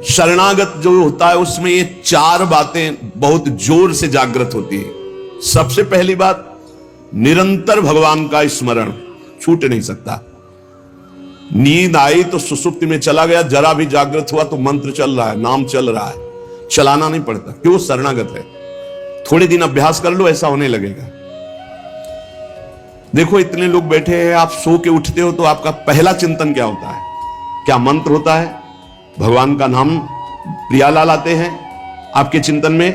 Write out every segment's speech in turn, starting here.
शरणागत जो होता है उसमें ये चार बातें बहुत जोर से जागृत होती है। सबसे पहली बात, निरंतर भगवान का स्मरण छूट नहीं सकता। नींद आई तो सुसुप्ति में चला गया, जरा भी जागृत हुआ तो मंत्र चल रहा है, नाम चल रहा है, चलाना नहीं पड़ता। क्यों? शरणागत है। थोड़े दिन अभ्यास कर लो, ऐसा होने लगेगा। देखो इतने लोग बैठे हैं, आप सो के उठते हो तो आपका पहला चिंतन क्या होता है? क्या मंत्र होता है? भगवान का नाम प्रियालाल आते हैं आपके चिंतन में?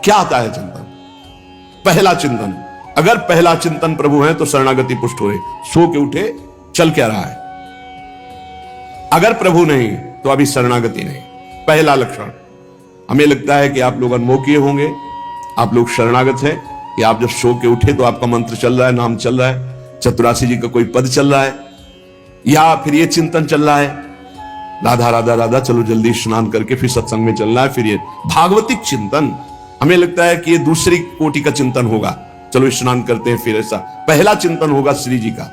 क्या आता है चिंतन? पहला चिंतन। अगर पहला चिंतन प्रभु है तो शरणागति पुष्ट हुए। सो के उठे, चल क्या रहा है? अगर प्रभु नहीं तो अभी शरणागति नहीं। पहला लक्षण। हमें लगता है कि आप लोग अनमोखिए होंगे, आप लोग शरणागत हैं कि आप जब सो के उठे तो आपका मंत्र चल रहा है, नाम चल रहा है, चतुरासी जी का कोई पद चल रहा है, या फिर ये चिंतन चल रहा है, राधा राधा राधा, चलो जल्दी स्नान करके फिर सत्संग में चलना है। फिर ये भागवतिक चिंतन, हमें लगता है कि ये दूसरी कोटि का चिंतन होगा, चलो स्नान करते हैं। फिर ऐसा पहला चिंतन होगा श्री जी का।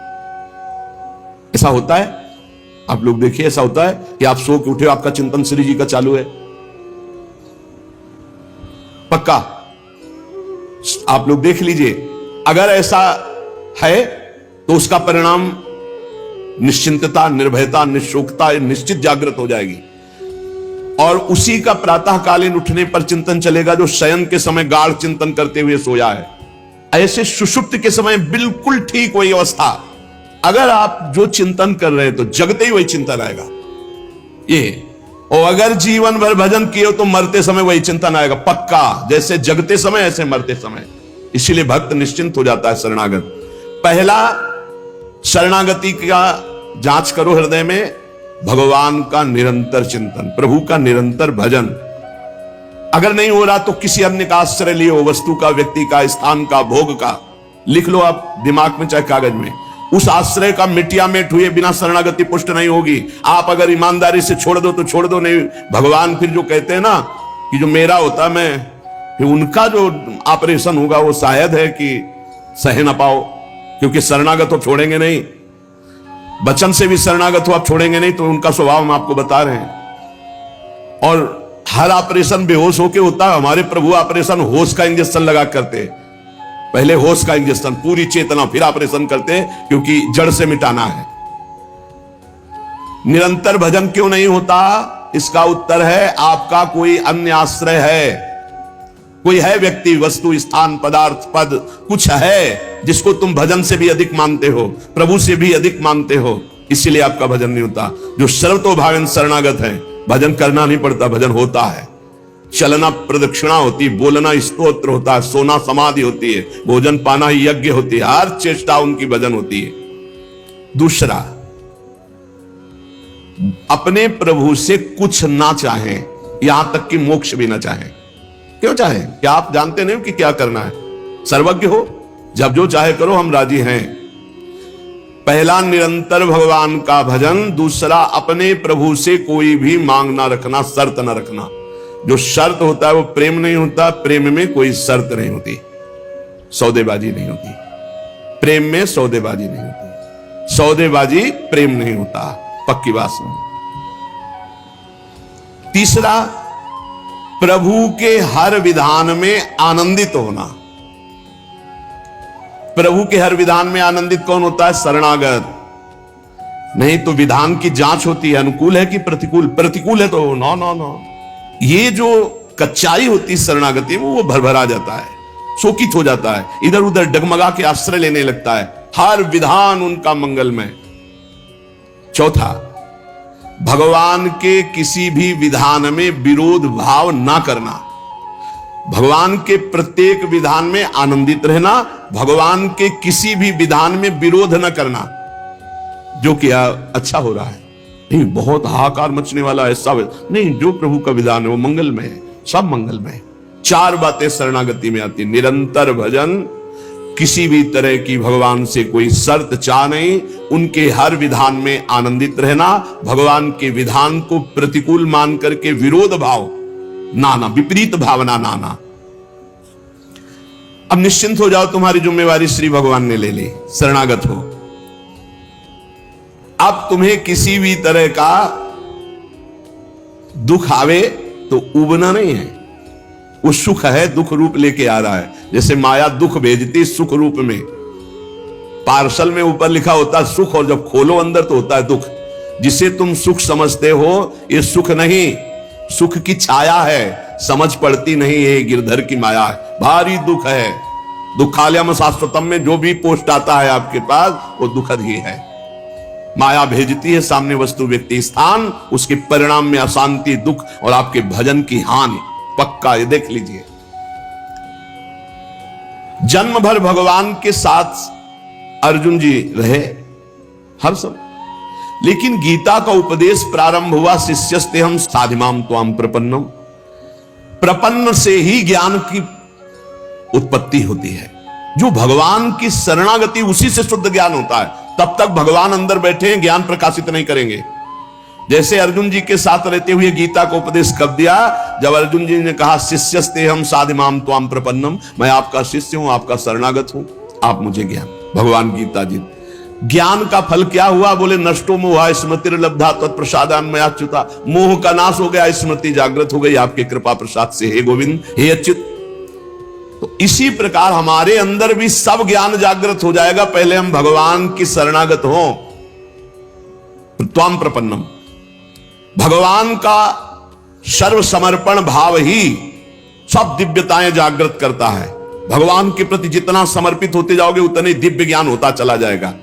ऐसा होता है? आप लोग देखिए, ऐसा होता है कि आप सो के उठे, आपका चिंतन श्री जी का चालू है? पक्का? आप लोग देख लीजिए, अगर ऐसा है तो उसका परिणाम निश्चिंतता, निर्भयता, निशोकता निश्चित जागृत हो जाएगी। और उसी का प्रातःकालीन उठने पर चिंतन चलेगा जो शयन के समय गाढ़ चिंतन करते हुए सोया है। ऐसे सुषुप्त के समय बिल्कुल ठीक वही अवस्था। अगर आप जो चिंतन कर रहे हैं तो जगते ही वही चिंतन आएगा ये। और अगर जीवन भर भजन किए तो मरते समय वही चिंतन आएगा पक्का। जैसे जगते समय ऐसे मरते समय। इसीलिए भक्त निश्चिंत हो जाता है शरणागत। पहला, शरणागति का जांच करो हृदय में, भगवान का निरंतर चिंतन, प्रभु का निरंतर भजन। अगर नहीं हो रहा तो किसी अन्य का आश्रय लियो, वस्तु का, व्यक्ति का, स्थान का, भोग का। लिख लो आप दिमाग में चाहे कागज में। उस आश्रय का मिटिया मेट हुए बिना शरणागति पुष्ट नहीं होगी। आप अगर ईमानदारी से छोड़ दो तो छोड़ दो, नहीं भगवान फिर जो कहते हैं ना कि जो मेरा होता मैं, फिर उनका जो ऑपरेशन होगा वो शायद है कि सह ना पाओ, क्योंकि शरणागत हो छोड़ेंगे नहीं। वचन से भी शरणागत हो आप छोड़ेंगे नहीं, तो उनका स्वभाव हम आपको बता रहे हैं। और हर ऑपरेशन बेहोश होके होता है। हमारे प्रभु ऑपरेशन होश का इंजेक्शन लगा करते हैं। पहले होश का इंजेक्शन, पूरी चेतना, फिर ऑपरेशन करते हैं, क्योंकि जड़ से मिटाना है। निरंतर भजन क्यों नहीं होता? इसका उत्तर है आपका कोई अन्य आश्रय है। कोई है व्यक्ति, वस्तु, स्थान, पदार्थ, पद, कुछ है जिसको तुम भजन से भी अधिक मानते हो, प्रभु से भी अधिक मानते हो, इसीलिए आपका भजन नहीं होता। जो सर्वतोभावेन शरणागत है, भजन करना नहीं पड़ता, भजन होता है। चलना प्रदक्षिणा होती, बोलना स्तोत्र होता है, सोना समाधि होती है, भोजन पाना यज्ञ होती है, हर चेष्टा उनकी भजन होती है। दूसरा, अपने प्रभु से कुछ ना चाहें, यहां तक कि मोक्ष भी ना चाहें। क्यों चाहे? क्या आप जानते नहीं कि क्या करना है? सर्वज्ञ हो, जब जो चाहे करो, हम राजी हैं। पहला, निरंतर भगवान का भजन। दूसरा, अपने प्रभु से कोई भी मांग ना रखना, शर्त ना रखना। जो शर्त होता है वो प्रेम नहीं होता। प्रेम में कोई शर्त नहीं होती, सौदेबाजी नहीं होती। प्रेम में सौदेबाजी नहीं होती, सौदेबाजी प्रेम नहीं होता, पक्की बात सुन। तीसरा, प्रभु के हर विधान में आनंदित होना। प्रभु के हर विधान में आनंदित कौन होता है? शरणागत। नहीं तो विधान की जांच होती है, अनुकूल है कि प्रतिकूल। प्रतिकूल है तो नो नो नो। ये जो कच्चाई होती है शरणागति में, वो भरभरा जाता है, शोकित हो जाता है, इधर उधर डगमगा के आश्रय लेने लगता है। हर विधान उनका मंगलमय। चौथा, भगवान के किसी भी विधान में विरोध भाव ना करना। भगवान के प्रत्येक विधान में आनंदित रहना, भगवान के किसी भी विधान में विरोध न करना। जो किया अच्छा हो रहा है, नहीं बहुत हाहाकार मचने वाला है, सब नहीं, जो प्रभु का विधान है वो मंगलमय है, सब मंगलमय। चार बातें शरणागति में आती। निरंतर भजन, किसी भी तरह की भगवान से कोई शर्त चाह नहीं, उनके हर विधान में आनंदित रहना, भगवान के विधान को प्रतिकूल मान करके विरोध भाव नाना, विपरीत भावना नाना। अब निश्चिंत हो जाओ, तुम्हारी जिम्मेवारी श्री भगवान ने ले ली, शरणागत हो। अब तुम्हें किसी भी तरह का दुख आवे तो उबना नहीं है, वो सुख है, दुख रूप लेके आ रहा है। जैसे माया दुख भेजती सुख रूप में, पार्सल में ऊपर लिखा होता है सुख, और जब खोलो अंदर तो होता है दुख। जिसे तुम सुख समझते हो ये सुख नहीं, सुख की छाया है, समझ पड़ती नहीं, ये गिरधर की माया है, भारी दुख है। दुखालयम शाश्वतम में जो भी पोस्ट आता है आपके पास वो दुखद ही है। माया भेजती है सामने वस्तु व्यक्ति स्थान, उसके परिणाम में अशांति, दुख और आपके भजन की हानि पक्का, ये देख लीजिए। जन्म भर भगवान के साथ अर्जुन जी रहे हर समय, लेकिन गीता का उपदेश प्रारंभ हुआ शिष्यस्ते हम साधिमाम त्वाम प्रपन्नम। प्रपन्न से ही ज्ञान की उत्पत्ति होती है। जो भगवान की शरणागति, उसी से शुद्ध ज्ञान होता है। तब तक भगवान अंदर बैठे हैं, ज्ञान प्रकाशित नहीं करेंगे। जैसे अर्जुन जी के साथ रहते हुए गीता को उपदेश कब दिया? जब अर्जुन जी ने कहा शिष्यस्ते हम साधिमाम त्वाम प्रपन्नम, मैं आपका शिष्य हूं, आपका शरणागत हूं, आप मुझे ज्ञान। भगवान गीता जी, ज्ञान का फल क्या हुआ? बोले नष्टो मोह स्मृतिर्लब्धा तत्प्रसादान्मयाच्युता, मोह का नाश हो गया, स्मृति जागृत हो गई आपके कृपा प्रसाद से, हे गोविंद, हे अच्युत। तो इसी प्रकार हमारे अंदर भी सब ज्ञान जागृत हो जाएगा, पहले हम भगवान की शरणागत हो। त्वाम प्रपन्नम, भगवान का सर्व समर्पण भाव ही सब दिव्यताएं जागृत करता है। भगवान के प्रति जितना समर्पित होते जाओगे उतने दिव्य ज्ञान होता चला जाएगा,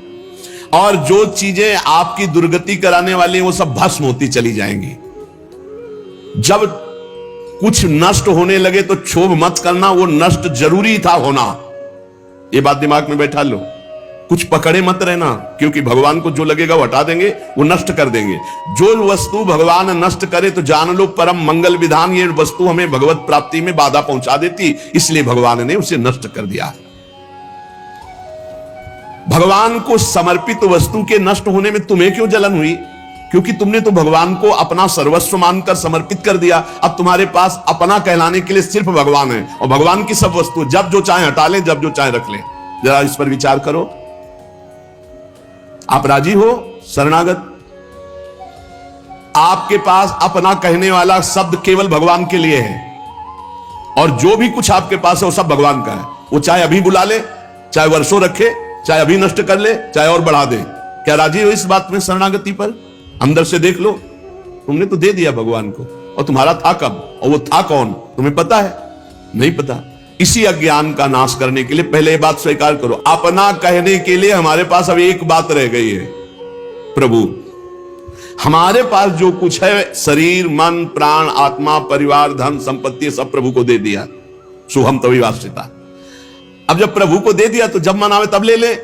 और जो चीजें आपकी दुर्गति कराने वाली हैं वो सब भस्म होती चली जाएंगी। जब कुछ नष्ट होने लगे तो क्षोभ मत करना, वो नष्ट जरूरी था होना, ये बात दिमाग में बैठा लो। कुछ पकड़े मत रहना, क्योंकि भगवान को जो लगेगा वो हटा देंगे, वो नष्ट कर देंगे। जो वस्तु भगवान नष्ट करे तो जान लो परम मंगल विधान, ये वस्तु हमें भगवत प्राप्ति में बाधा पहुंचा देती, इसलिए भगवान ने उसे नष्ट कर दिया। भगवान को समर्पित वस्तु के नष्ट होने में तुम्हें क्यों जलन हुई? क्योंकि तुमने तो भगवान को अपना सर्वस्व मानकर समर्पित कर दिया। अब तुम्हारे पास अपना कहलाने के लिए सिर्फ भगवान है, और भगवान की सब वस्तु जब जो चाहे हटा लें, जब जो चाहे रख लें। जरा इस पर विचार करो। आप राजी हो शरणागत? आपके पास अपना कहने वाला शब्द केवल भगवान के लिए है, और जो भी कुछ आपके पास है वो सब भगवान का है। वो चाहे अभी बुला ले, चाहे वर्षों रखे, चाहे अभी नष्ट कर ले, चाहे और बढ़ा दे। क्या राजी हो इस बात में शरणागति पर? अंदर से देख लो, तुमने तो दे दिया भगवान को, और तुम्हारा था कब, और वो था कौन, तुम्हें पता है? नहीं पता। इसी अज्ञान का नाश करने के लिए पहले ये बात स्वीकार करो, अपना कहने के लिए हमारे पास अब एक बात रह गई है, प्रभु। हमारे पास जो कुछ है, शरीर, मन, प्राण, आत्मा, परिवार, धन, संपत्ति, सब प्रभु को दे दिया। शुभम तभी वास्यता। अब जब प्रभु को दे दिया तो जब मन आवे तब ले ले।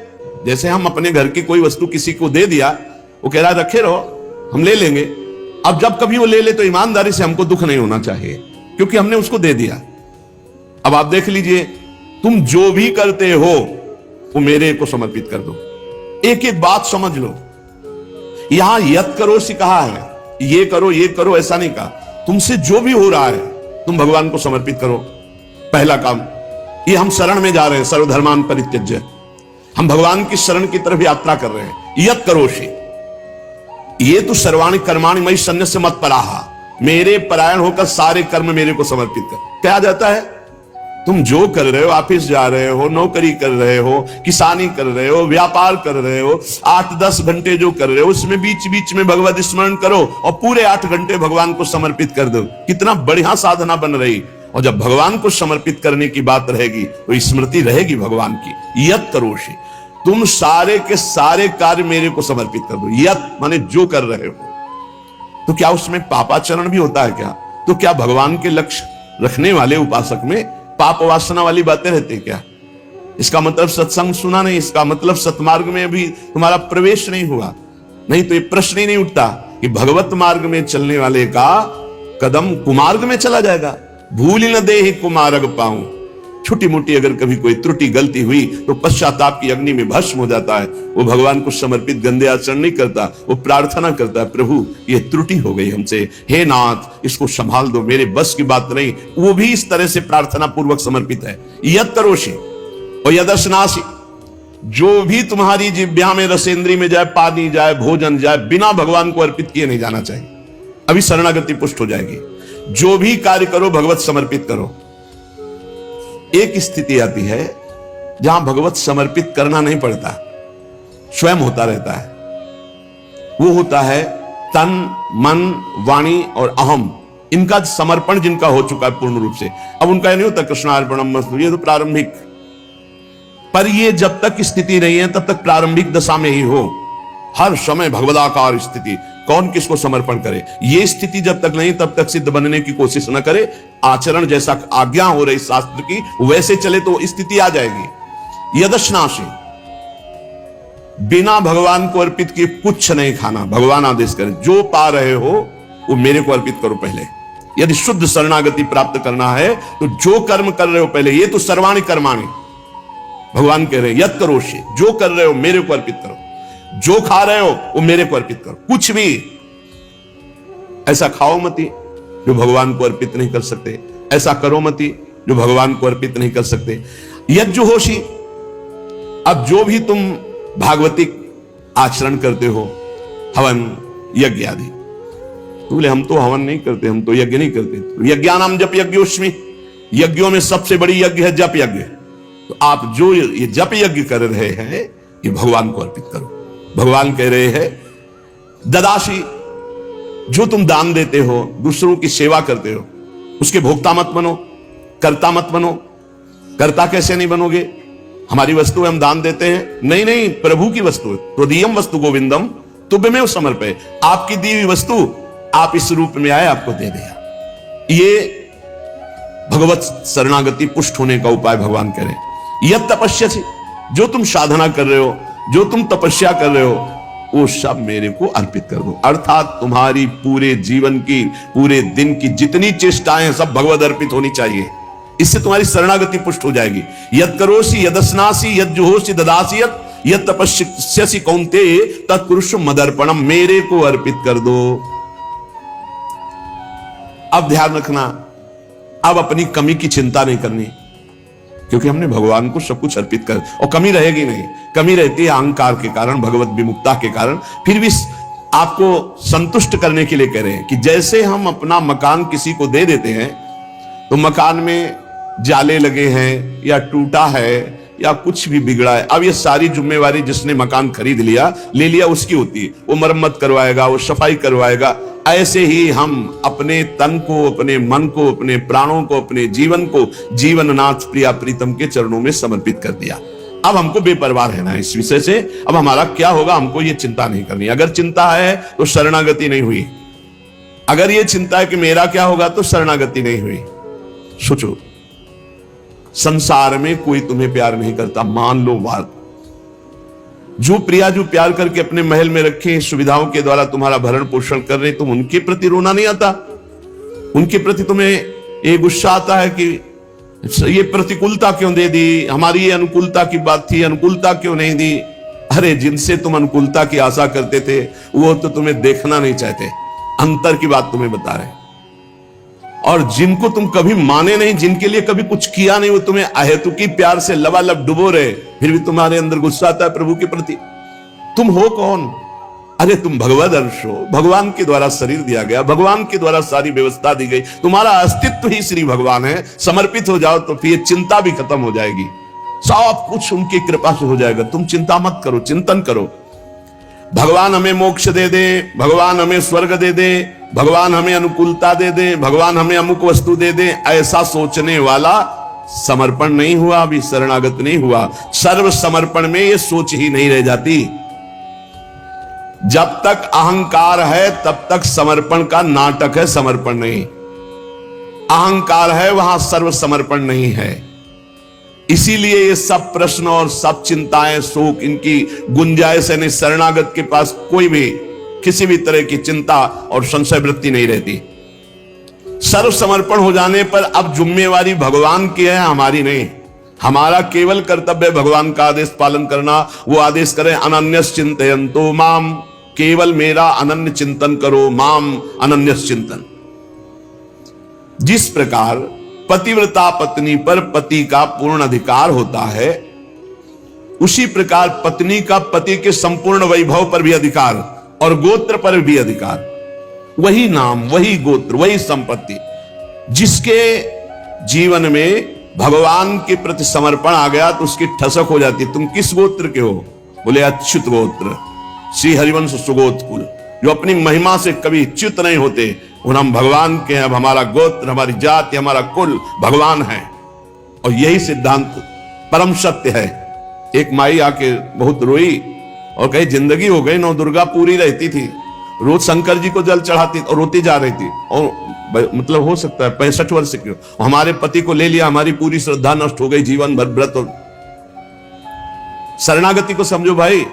जैसे हम अपने घर की कोई वस्तु किसी को दे दिया, वो कह रहा है रखे रहो, हम ले लेंगे। अब जब कभी वो ले ले तो ईमानदारी से हमको दुख नहीं होना चाहिए, क्योंकि हमने उसको दे दिया। अब आप देख लीजिए, तुम जो भी करते हो वो मेरे को समर्पित कर दो। एक एक बात समझ लो। यहां यत करो से कहा है, ये करो ऐसा नहीं कहा। तुमसे जो भी हो रहा है तुम भगवान को समर्पित करो। पहला काम ये, हम शरण में जा रहे हैं, सर्वधर्मान परित्यज्य, हम भगवान की शरण की तरफ यात्रा कर रहे हैं। यत करोषि, ये तो सर्वाणि कर्माणि मयि सन्न्यस्य मत्पराः, मेरे परायण होकर सारे कर्म मेरे को समर्पित कर। क्या जाता है? तुम जो कर रहे हो, ऑफिस जा रहे हो, नौकरी कर रहे हो, किसानी कर रहे हो, व्यापार कर रहे हो, 8-10 घंटे जो कर रहे हो उसमें बीच बीच में भगवत स्मरण करो, और पूरे 8 घंटे भगवान को समर्पित कर दो। कितना बढ़िया साधना बन रही। और जब भगवान को समर्पित करने की बात रहेगी तो स्मृति रहेगी भगवान की। यत करोषि, तुम सारे के सारे कार्य मेरे को समर्पित कर दो। यत माने जो कर रहे हो। तो क्या उसमें पापाचरण भी होता है क्या? तो क्या भगवान के लक्ष्य रखने वाले उपासक में पाप वासना वाली बातें रहती है क्या? इसका मतलब सत्संग सुना नहीं, इसका मतलब सतमार्ग में अभी तुम्हारा प्रवेश नहीं हुआ। नहीं तो ये प्रश्न ही नहीं उठता कि भगवत मार्ग में चलने वाले का कदम कुमार्ग में चला जाएगा। भूल न देहि कुमार्ग पाऊं, छोटी मोटी अगर कभी कोई त्रुटि गलती हुई तो पश्चाताप की अग्नि में भस्म हो जाता है। वो भगवान को समर्पित गंदे आचरण नहीं करता, वो प्रार्थना करता है, प्रभु ये त्रुटि हो गई हमसे, हे नाथ इसको संभाल दो, मेरे बस की बात नहीं। वो भी इस तरह से प्रार्थना पूर्वक समर्पित है। यत करोषि और यदर्शनासि, जो भी तुम्हारी जिह्वा में, रसेंद्री में जाए, पानी जाए, भोजन जाए, बिना भगवान को अर्पित किए नहीं जाना चाहिए। अभी शरणागति पुष्ट हो जाएगी। जो भी कार्य करो भगवत समर्पित करो। एक स्थिति आती है जहां भगवत समर्पित करना नहीं पड़ता, स्वयं होता रहता है। वो होता है तन, मन, वाणी और अहम, इनका समर्पण जिनका हो चुका है पूर्ण रूप से। अब उनका नहीं होता कृष्णार्पणमस्तु, ये तो प्रारंभिक, पर ये जब तक स्थिति नहीं है तब तक प्रारंभिक दशा में ही हो। हर समय भगवदाकार स्थिति, कौन किसको समर्पण करे, ये स्थिति जब तक नहीं तब तक सिद्ध बनने की कोशिश न करे। आचरण जैसा आज्ञा हो रही शास्त्र की वैसे चले तो स्थिति आ जाएगी। यदश्नासी, बिना भगवान को अर्पित किए कुछ नहीं खाना। भगवान आदेश करें जो पा रहे हो वो मेरे को अर्पित करो पहले। यदि शुद्ध शरणागति प्राप्त करना है तो जो कर्म कर रहे हो पहले, ये तो सर्वाणि कर्माणि भगवान कह रहे हैं, यत् करोषि, जो कर रहे हो मेरे को अर्पित करो। जो खा रहे हो वो मेरे को अर्पित करो। कुछ भी ऐसा खाओ मती जो भगवान को अर्पित नहीं कर सकते, ऐसा करो मती जो भगवान को अर्पित नहीं कर सकते। यज्जुहोषि, अब जो भी तुम भागवतिक आचरण करते हो, हवन यज्ञ आदि, तो बोले हम तो हवन नहीं करते, हम तो यज्ञ नहीं करते। यज्ञानाम जप यज्ञोस्मि, यज्ञों में सबसे बड़ी यज्ञ है जप यज्ञ। तो आप जो ये जप यज्ञ कर रहे हैं ये भगवान को अर्पित करो। भगवान कह रहे हैं ददाशी, जो तुम दान देते हो, दूसरों की सेवा करते हो, उसके भोक्ता मत बनो, कर्ता मत बनो। कर्ता कैसे नहीं बनोगे? हमारी वस्तु है, हम दान देते हैं, नहीं नहीं, प्रभु की वस्तु है। त्वदीयम वस्तु गोविंदम तुभ्यमेव समर्पये, आपकी दी हुई वस्तु आप इस रूप में आए, आपको दे दिया। ये भगवत शरणागति पुष्ट होने का उपाय भगवान कह रहे हैं। यह तपस्या, जो तुम साधना कर रहे हो, जो तुम तपस्या कर रहे हो, वो सब मेरे को अर्पित कर दो। अर्थात तुम्हारी पूरे जीवन की, पूरे दिन की जितनी चेष्टाएं हैं सब भगवद अर्पित होनी चाहिए। इससे तुम्हारी शरणागति पुष्ट हो जाएगी। यद करोसी यदस्नासी यद जुहोसी ददासी यद तपस्यसि कौन्तेय तत्कुरुषु मदर्पणम, मेरे को अर्पित कर दो। अब ध्यान रखना, अब अपनी कमी की चिंता नहीं करनी, क्योंकि हमने भगवान को सब कुछ अर्पित कर, और कमी रहेगी नहीं। कमी रहती है अहंकार के कारण, भगवत विमुक्ता के कारण। फिर भी आपको संतुष्ट करने के लिए कह रहे हैं कि जैसे हम अपना मकान किसी को दे देते हैं, तो मकान में जाले लगे हैं या टूटा है या कुछ भी बिगड़ा है, अब ये सारी जिम्मेवारी जिसने मकान खरीद लिया, ले लिया, उसकी होती है। वो मरम्मत करवाएगा, वो सफाई करवाएगा। ऐसे ही हम अपने तन को, अपने मन को, अपने प्राणों को, अपने जीवन को जीवननाथ प्रिया प्रीतम के चरणों में समर्पित कर दिया। अब हमको बेपरवाह रहना है इस विषय से। अब हमारा क्या होगा हमको ये चिंता नहीं करनी। अगर चिंता है तो शरणागति नहीं हुई। अगर ये चिंता है कि मेरा क्या होगा तो शरणागति नहीं हुई। सोचो, संसार में कोई तुम्हें प्यार नहीं करता, मान लो बात। जो प्रिया, जो प्यार करके अपने महल में रखे, सुविधाओं के द्वारा तुम्हारा भरण पोषण कर रहे, तुम उनके प्रति रोना नहीं आता? उनके प्रति तुम्हें ये गुस्सा आता है कि ये प्रतिकूलता क्यों दे दी, हमारी ये अनुकूलता की बात थी, अनुकूलता क्यों नहीं दी? अरे जिनसे तुम अनुकूलता की आशा करते थे वो तो तुम्हें देखना नहीं चाहते। अंतर की बात तुम्हें बता रहे। और जिनको तुम कभी माने नहीं, जिनके लिए कभी कुछ किया नहीं, वो तुम्हें अहेतुकी प्यार से लबालब डुबो रहे, फिर भी तुम्हारे अंदर गुस्सा आता है प्रभु के प्रति। तुम हो कौन? अरे तुम भगवद अंश हो, भगवान के द्वारा शरीर दिया गया, भगवान के द्वारा सारी व्यवस्था दी गई, तुम्हारा अस्तित्व ही श्री भगवान है। समर्पित हो जाओ तो फिर चिंता भी खत्म हो जाएगी, सब कुछ उनकी कृपा से हो जाएगा। तुम चिंता मत करो, चिंतन करो। भगवान हमें मोक्ष दे दे, भगवान हमें स्वर्ग दे दे, भगवान हमें अनुकूलता दे दे, भगवान हमें अमुक वस्तु दे दे, ऐसा सोचने वाला समर्पण नहीं हुआ, अभी शरणागत नहीं हुआ। सर्व समर्पण में ये सोच ही नहीं रह जाती। जब तक अहंकार है तब तक समर्पण का नाटक है, समर्पण नहीं। अहंकार है वहां सर्व समर्पण नहीं है। इसीलिए ये सब प्रश्न और सब चिंताएं, शोक, इनकी गुंजाइश नहीं। शरणागत के पास कोई भी किसी भी तरह की चिंता और संशय वृत्ति नहीं रहती। सर्व समर्पण हो जाने पर अब जिम्मेवारी भगवान की है, हमारी नहीं। हमारा केवल कर्तव्य भगवान का आदेश पालन करना। वो आदेश करें अनन्यस चिंतयन्तो माम, केवल मेरा अनन्य चिंतन करो, माम अनन्यस चिंतन। जिस प्रकार पतिव्रता पत्नी पर पति का पूर्ण अधिकार होता है, उसी प्रकार पत्नी का पति के संपूर्ण वैभव पर भी अधिकार और गोत्र पर भी अधिकार। वही नाम, वही गोत्र, वही संपत्ति। जिसके जीवन में भगवान के प्रति समर्पण आ गया तो उसकी ठसक हो जाती है। तुम किस गोत्र के हो? बोले अच्युत गोत्र, श्री हरिवंश सुगोत कुल। जो अपनी महिमा से कभी च्युत नहीं होते, उन हम भगवान के हैं। अब हमारा गोत्र, हमारी जाति, हमारा कुल भगवान है। और यही सिद्धांत परम सत्य है। एक माई आके बहुत रोई और कही जिंदगी हो गई, नौ दुर्गा पूरी रहती थी, रोज शंकर जी को जल चढ़ाती और रोती जा रही थी। और मतलब हो सकता है 65 वर्ष की, हमारे पति को ले लिया, हमारी पूरी श्रद्धा नष्ट हो गई, जीवन भर व्रत। और शरणागति को समझो भाई,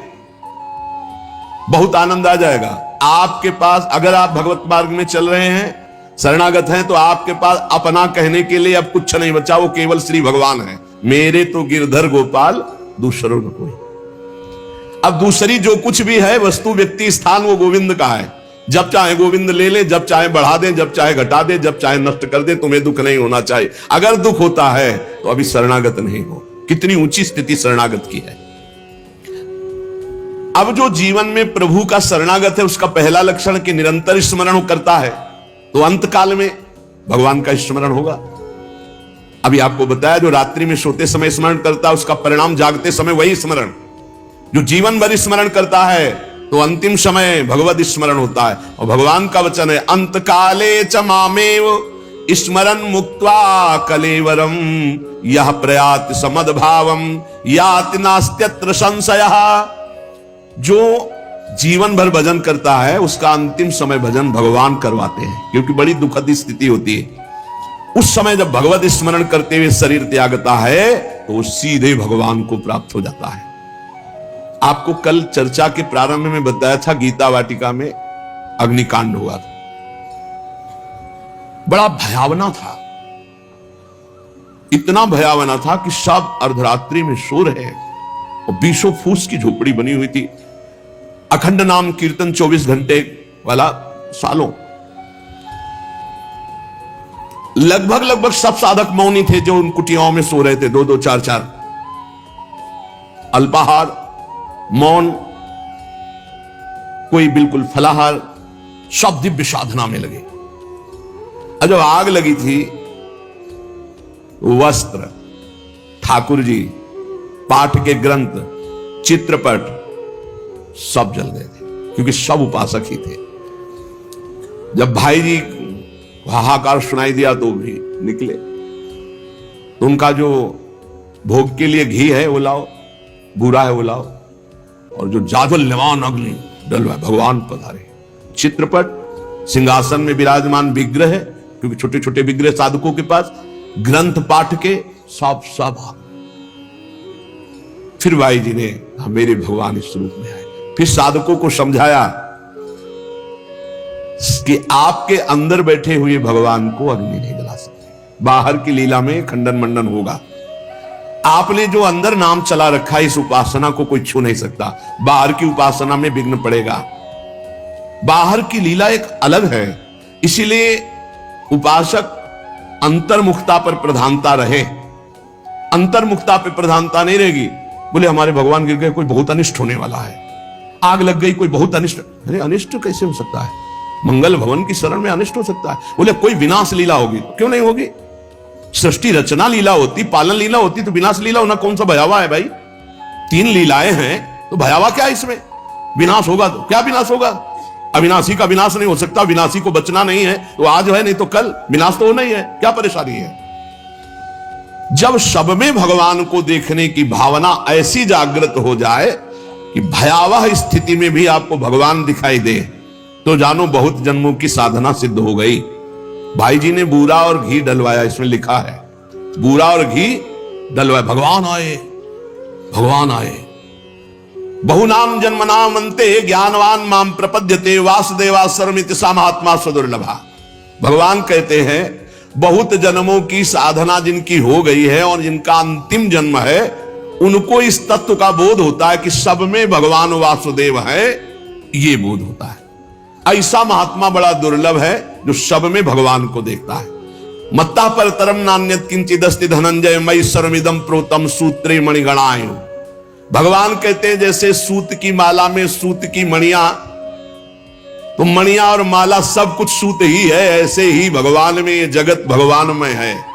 बहुत आनंद आ जाएगा आपके पास। अगर आप भगवत मार्ग में चल रहे हैं, शरणागत हैं, तो आपके पास अपना कहने के लिए अब कुछ नहीं बचा, वो केवल श्री भगवान है। मेरे तो गिरधर गोपाल, दूसरों न कोई। अब दूसरी जो कुछ भी है, वस्तु, व्यक्ति, स्थान, वो गोविंद का है। जब चाहे गोविंद ले ले, जब चाहे बढ़ा दे, जब चाहे घटा दे, जब चाहे नष्ट कर दे। तुम्हें दुख नहीं होना चाहिए। अगर दुख होता है तो अभी शरणागत नहीं हो। कितनी ऊंची स्थिति शरणागत की है। अब जो जीवन में प्रभु का शरणागत है, उसका पहला लक्षण कि निरंतर स्मरण करता है, तो अंत काल में भगवान का स्मरण होगा। अभी आपको बताया, जो रात्रि में सोते समय स्मरण करता है, उसका परिणाम जागते समय वही स्मरण। जो जीवन भर स्मरण करता है, तो अंतिम समय भगवत स्मरण होता है। और भगवान का वचन है, अंत काले च मामेव स्मरन मुक्त्वा कलेवरम यह प्रयात समद्भावम याति नास्त्यत्र संशयः। जो जीवन भर भजन करता है, उसका अंतिम समय भजन भगवान करवाते हैं, क्योंकि बड़ी दुखद स्थिति होती है। उस समय जब भगवत स्मरण करते हुए शरीर त्यागता है, तो सीधे भगवान को प्राप्त हो जाता है। आपको कल चर्चा के प्रारंभ में बताया था, गीता वाटिका में अग्निकांड हुआ था। बड़ा भयावना था, इतना भयावना था कि सब अर्धरात्रि में सो रहे और 20 फूस की झोपड़ी बनी हुई थी। अखंड नाम कीर्तन 24 घंटे वाला, सालों। लगभग सब साधक मौनी थे, जो उन कुटियाओं में सो रहे थे, 2-2, 4-4। अल्पाहार, मौन, कोई बिल्कुल फलाहार, सब दिव्य साधना में लगे। और जब आग लगी थी, वस्त्र, ठाकुर जी, पाठ के ग्रंथ, चित्रपट सब जल गए थे, क्योंकि सब उपासक ही थे। जब भाई जी हाहाकार सुनाई दिया तो भी निकले। तो उनका जो भोग के लिए घी है वो लाओ, बूरा है वो लाओ, और जो जाज्वल्यमान अग्नि डलवा, भगवान पधारे। चित्रपट, सिंहासन में विराजमान विग्रह है, क्योंकि छोटे छोटे विग्रह साधकों के पास, ग्रंथ पाठ के सब फिर भाई जी ने मेरे भगवान इस रूप में आए। फिर साधकों को समझाया कि आपके अंदर बैठे हुए भगवान को अग्नि नहीं जला सकते, बाहर की लीला में खंडन मंडन होगा। आपने जो अंदर नाम चला रखा है, इस उपासना को कोई छू नहीं सकता। बाहर की उपासना में विघ्न पड़ेगा। बाहर की लीला एक अलग है, इसीलिए उपासक अंतर्मुखता पर प्रधानता रहे। अंतर्मुखता पर प्रधानता नहीं रहेगी, बोले हमारे भगवान गिर गए, कोई बहुत अनिष्ट होने वाला है, आग लग गई, कोई बहुत अनिष्ट। अरे अनिष्ट कैसे हो सकता है? मंगल भवन की शरण में अनिष्ट हो सकता है? बोले कोई विनाश लीला होगी, क्यों नहीं होगी? सृष्टि रचना लीला होती, पालन लीला होती, तो विनाश लीला होना कौन सा भयावा है भाई? 3 लीलाएं हैं, तो भयावा क्या है इसमें? विनाश होगा तो क्या विनाश होगा? अविनाशी का विनाश नहीं हो सकता, विनाशी को बचना नहीं है, तो आज है नहीं तो कल विनाश तो होना ही है, क्या परेशानी है? जब सब में भगवान को देखने की भावना ऐसी जागृत हो जाए कि भयावह स्थिति में भी आपको भगवान दिखाई दे, तो जानो बहुत जन्मों की साधना सिद्ध हो गई। भाई जी ने बूरा और घी डलवाया, इसमें लिखा है बूरा और घी डलवाया, भगवान आए, भगवान आए। बहुनाम जन्मनाम अंते ज्ञानवान माम प्रपद्यते वासुदेवा सर्वमिति सा महात्मा स्वदुर्लभा। भगवान कहते हैं बहुत जन्मों की साधना जिनकी हो गई है और जिनका अंतिम जन्म है, उनको इस तत्व का बोध होता है कि सब में भगवान वासुदेव है, ये बोध होता है। ऐसा महात्मा बड़ा दुर्लभ है जो सब में भगवान को देखता है। मत्ता पर तरम नान्यत किंचिदस्ति धनंजय मयि सर्वमिदं प्रोतम सूत्रे मणिगणाय। भगवान कहते हैं जैसे सूत की माला में सूत की मणियां तो मणिया और माला सब कुछ सूत ही है, ऐसे ही भगवान में, ये जगत भगवान में है।